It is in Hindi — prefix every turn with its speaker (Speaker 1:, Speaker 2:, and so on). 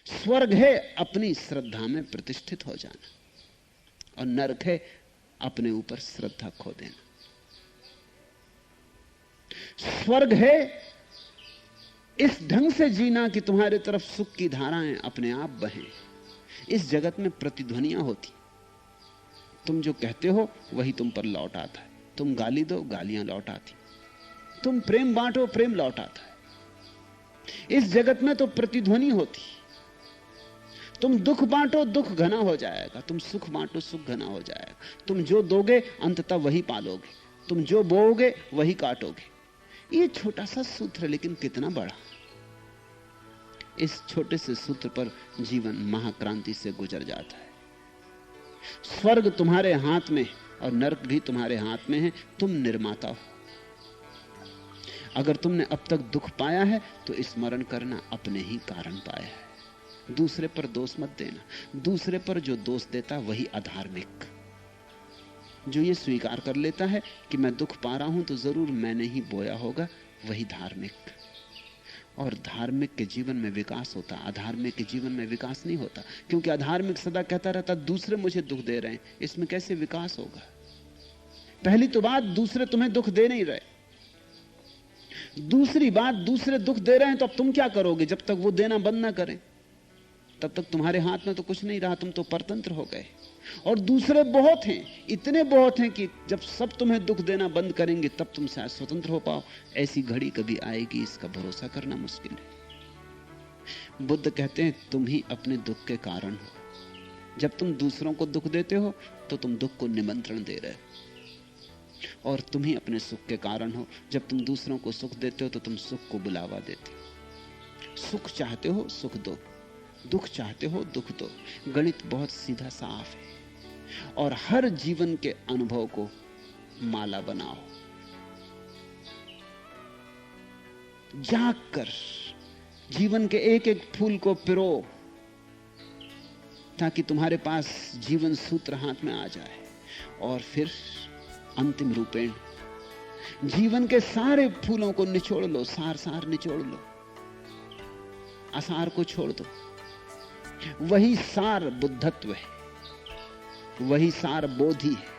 Speaker 1: स्वर्ग है अपनी श्रद्धा में प्रतिष्ठित हो जाना, और नरक है अपने ऊपर श्रद्धा खो देना। स्वर्ग है इस ढंग से जीना कि तुम्हारे तरफ सुख की धाराएं अपने आप बहें। इस जगत में प्रतिध्वनियां होती, तुम जो कहते हो वही तुम पर लौट आता है। तुम गाली दो, गालियां लौट आती। तुम प्रेम बांटो, प्रेम लौट आता है। इस जगत में तो प्रतिध्वनि होती। तुम दुख बांटो, दुख घना हो जाएगा। तुम सुख बांटो, सुख घना हो जाएगा। तुम जो दोगे अंततः वही पालोगे, तुम जो बोओगे वही काटोगे। ये छोटा सा सूत्र, लेकिन कितना बड़ा। इस छोटे से सूत्र पर जीवन महाक्रांति से गुजर जाता है। स्वर्ग तुम्हारे हाथ में और नरक भी तुम्हारे हाथ में है। तुम निर्माता हो। अगर तुमने अब तक दुख पाया है तो स्मरण करना, अपने ही कारण पाया है। दूसरे पर दोष मत देना। दूसरे पर जो दोष देता वही अधार्मिक। जो ये स्वीकार कर लेता है कि मैं दुख पा रहा हूं तो जरूर मैंने ही बोया होगा, वही धार्मिक। और धार्मिक के जीवन में विकास होता, अधार्मिक के जीवन में विकास नहीं होता। क्योंकि अधार्मिक सदा कहता रहता दूसरे मुझे दुख दे रहे हैं, इसमें कैसे विकास होगा। पहली तो बात, दूसरे तुम्हें दुख दे नहीं रहे। दूसरी बात, दूसरे दुख दे रहे हैं तो अब तुम क्या करोगे। जब तक वो देना बंद ना करें तब तक तुम्हारे हाथ में तो कुछ नहीं रहा, तुम तो परतंत्र हो गए। और दूसरे बहुत हैं, इतने बहुत हैं कि जब सब तुम्हें दुख देना बंद करेंगे तब तुम शायद स्वतंत्र हो पाओ। ऐसी घड़ी कभी आएगी, इसका भरोसा करना मुश्किल है। बुद्ध कहते हैं तुम ही अपने दुख के कारण हो। जब तुम दूसरों को दुख देते हो तो तुम दुख को निमंत्रण दे रहे हो, और तुम ही अपने सुख के कारण हो। जब तुम दूसरों को सुख देते हो तो तुम सुख को बुलावा देते हो। सुख चाहते हो, सुख दो। दुख चाहते हो, दुख दो। गणित बहुत सीधा साफ है। और हर जीवन के अनुभव को माला बनाओ। जाग कर जीवन के एक एक फूल को पिरो, ताकि तुम्हारे पास जीवन सूत्र हाथ में आ जाए। और फिर अंतिम रूपेण जीवन के सारे फूलों को निचोड़ लो, सार सार निचोड़ लो। असार को छोड़ दो। वही सार बुद्धत्व है, वही सार बोधि है।